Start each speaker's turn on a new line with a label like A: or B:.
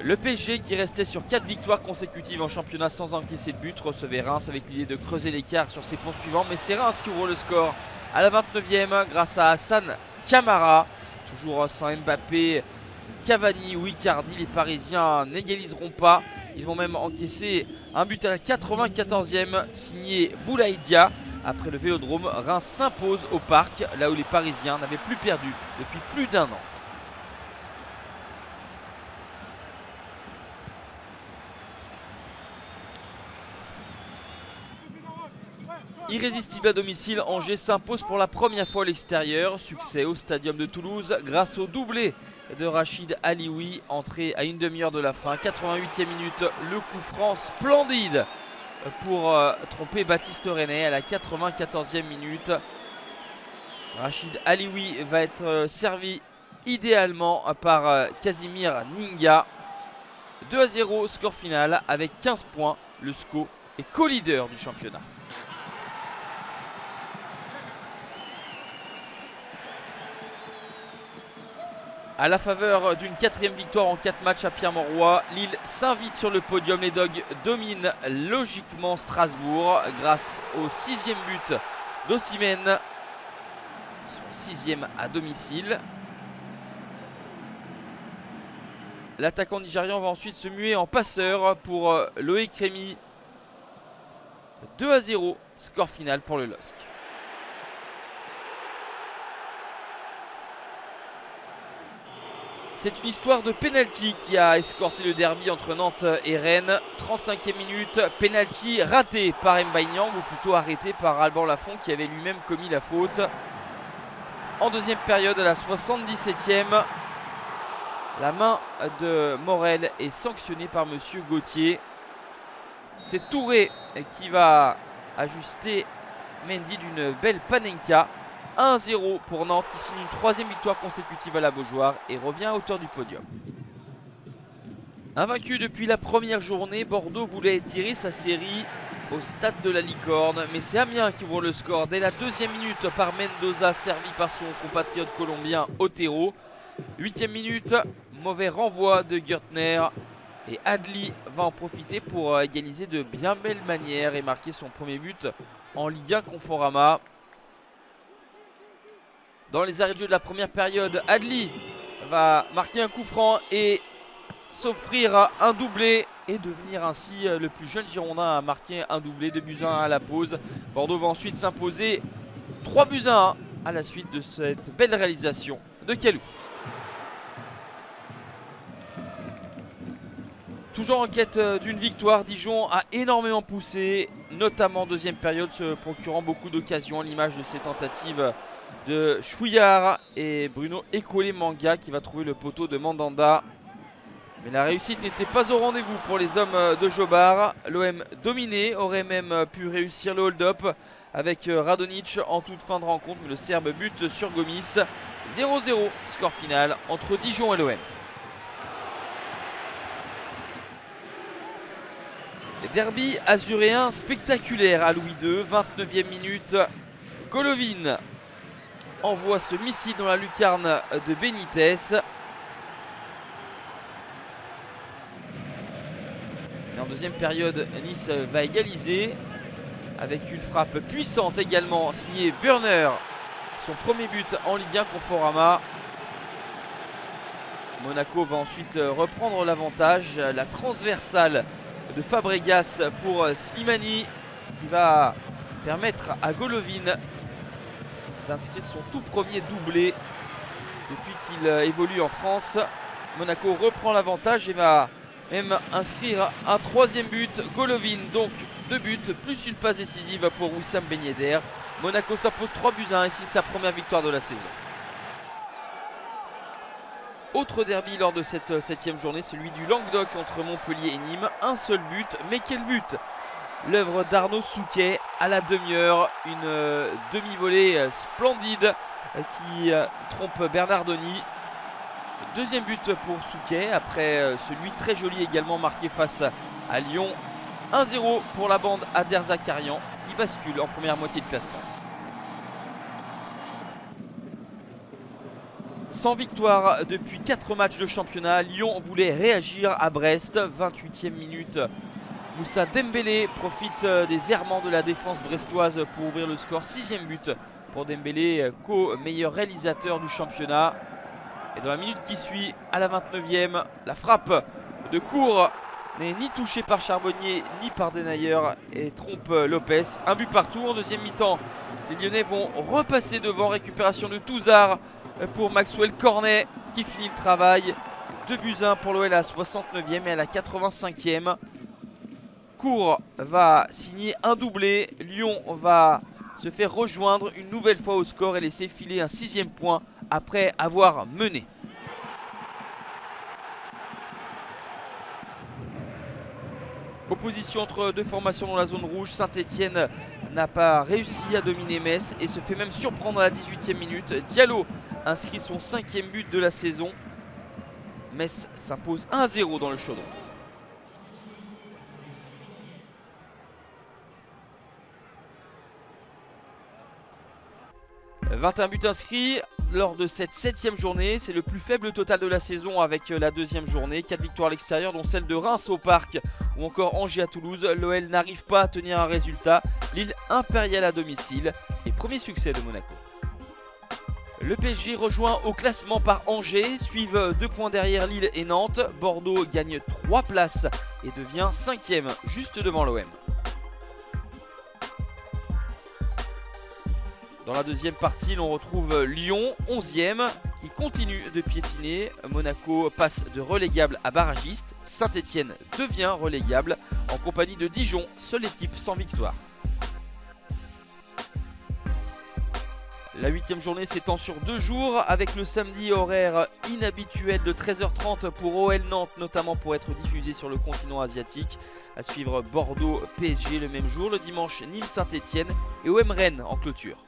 A: Le PSG, qui restait sur 4 victoires consécutives en championnat sans encaisser de but, recevait Reims avec l'idée de creuser l'écart sur ses poursuivants. Mais c'est Reims qui ouvre le score à la 29e grâce à Hassan Kamara. Toujours sans Mbappé, Cavani ou Icardi, les Parisiens n'égaliseront pas. Ils vont même encaisser un but à la 94e signé Boulaïdia. Après le Vélodrome, Reims s'impose au Parc, là où les Parisiens n'avaient plus perdu depuis plus d'1 an. Irrésistible à domicile, Angers s'impose pour la première fois à l'extérieur. Succès au Stadium de Toulouse grâce au doublé de Rachid Alioui, entré à une demi-heure de la fin. 88e minute, le coup franc splendide pour tromper Baptiste René à la 94e minute. Rachid Alioui va être servi idéalement par Casimir Ninga. 2-0, score final avec 15 points. Le SCO est co-leader du championnat. À la faveur d'une 4e victoire en 4 matchs à Pierre-Mauroy, Lille s'invite sur le podium. Les Dogs dominent logiquement Strasbourg grâce au 6e but d'Osimhen. Son 6e à domicile. L'attaquant nigérian va ensuite se muer en passeur pour Loïc Rémy. 2-0, score final pour le LOSC. C'est une histoire de pénalty qui a escorté le derby entre Nantes et Rennes. 35e minute, pénalty raté par Mbaye-Niang, ou plutôt arrêté par Alban Lafont qui avait lui-même commis la faute. En deuxième période, à la 77e, la main de Morel est sanctionnée par Monsieur Gauthier. C'est Touré qui va ajuster Mendy d'une belle panenka. 1-0 pour Nantes qui signe une 3e victoire consécutive à la Beaujoire et revient à hauteur du podium. Invaincu depuis la première journée, Bordeaux voulait étirer sa série au stade de la Licorne. Mais c'est Amiens qui ouvre le score dès la 2e minute par Mendoza, servi par son compatriote colombien Otero. 8e minute, mauvais renvoi de Gertner. Et Adli va en profiter pour égaliser de bien belle manière et marquer son premier but en Ligue 1 Conforama. Dans les arrêts de jeu de la première période, Adli va marquer un coup franc et s'offrir un doublé et devenir ainsi le plus jeune Girondin à marquer un doublé. 2-1 à la pause. Bordeaux va ensuite s'imposer 3-1 à la suite de cette belle réalisation de Kalou. Toujours en quête d'une victoire, Dijon a énormément poussé, notamment en deuxième période, se procurant beaucoup d'occasions, à l'image de ces tentatives de Chouillard et Bruno Ekole-Manga qui va trouver le poteau de Mandanda. Mais la réussite n'était pas au rendez-vous pour les hommes de Jobard. L'OM dominé aurait même pu réussir le hold-up avec Radonjic en toute fin de rencontre, mais le Serbe bute sur Gomis. 0-0, score final entre Dijon et l'OM. Derby azuréen spectaculaire à Louis II, 29e minute. Golovin envoie ce missile dans la lucarne de Benitez. Et en deuxième période, Nice va égaliser avec une frappe puissante également signée Burner. Son premier but en Ligue 1 Conforama. Monaco va ensuite reprendre l'avantage. La transversale de Fabregas pour Slimani qui va permettre à Golovin d'inscrire son tout premier doublé depuis qu'il évolue en France. Monaco reprend l'avantage et va même inscrire un 3e but. Golovin donc 2 buts plus une passe décisive pour Wissam Ben Yedder. Monaco s'impose 3-1 et signe sa première victoire de la saison. Autre derby lors de cette 7e journée, celui du Languedoc entre Montpellier et Nîmes. Un seul but, mais quel but! L'œuvre d'Arnaud Souquet à la demi-heure, une demi-volée splendide qui trompe Bernardoni. Deuxième but pour Souquet après celui très joli également marqué face à Lyon. 1-0 pour la bande Ader Zakarian qui bascule en première moitié de classement. Sans victoire depuis 4 matchs de championnat, Lyon voulait réagir à Brest. 28e minute. Moussa Dembélé profite des errements de la défense brestoise pour ouvrir le score. 6e but pour Dembélé, co-meilleur réalisateur du championnat. Et dans la minute qui suit, à la 29e, la frappe de Cour n'est ni touchée par Charbonnier ni par Denayer et trompe Lopez. Un but partout en deuxième mi-temps. Les Lyonnais vont repasser devant. Récupération de Touzard pour Maxwell Cornet qui finit le travail. 2-1 pour l'OL à la 69e et à la 85e. Cour va signer un doublé. Lyon va se faire rejoindre une nouvelle fois au score et laisser filer un 6e point après avoir mené. Opposition entre deux formations dans la zone rouge. Saint-Etienne n'a pas réussi à dominer Metz et se fait même surprendre à la 18e minute. Diallo inscrit son 5e but de la saison. Metz s'impose 1-0 dans le chaudron. 21 buts inscrits lors de cette 7e journée. C'est le plus faible total de la saison avec la 2e journée. 4 victoires à l'extérieur dont celle de Reims au Parc ou encore Angers à Toulouse. L'OL n'arrive pas à tenir un résultat. Lille impériale à domicile et premier succès de Monaco. Le PSG rejoint au classement par Angers, suivent 2 points derrière Lille et Nantes. Bordeaux gagne 3 places et devient 5e juste devant l'OM. Dans la deuxième partie, l'on retrouve Lyon, 11e, qui continue de piétiner. Monaco passe de relégable à barragiste. Saint-Etienne devient relégable en compagnie de Dijon, seule équipe sans victoire. La 8e journée s'étend sur 2 jours avec le samedi horaire inhabituel de 13h30 pour OL Nantes, notamment pour être diffusé sur le continent asiatique. À suivre Bordeaux PSG le même jour, le dimanche Nîmes Saint-Etienne et OM Rennes en clôture.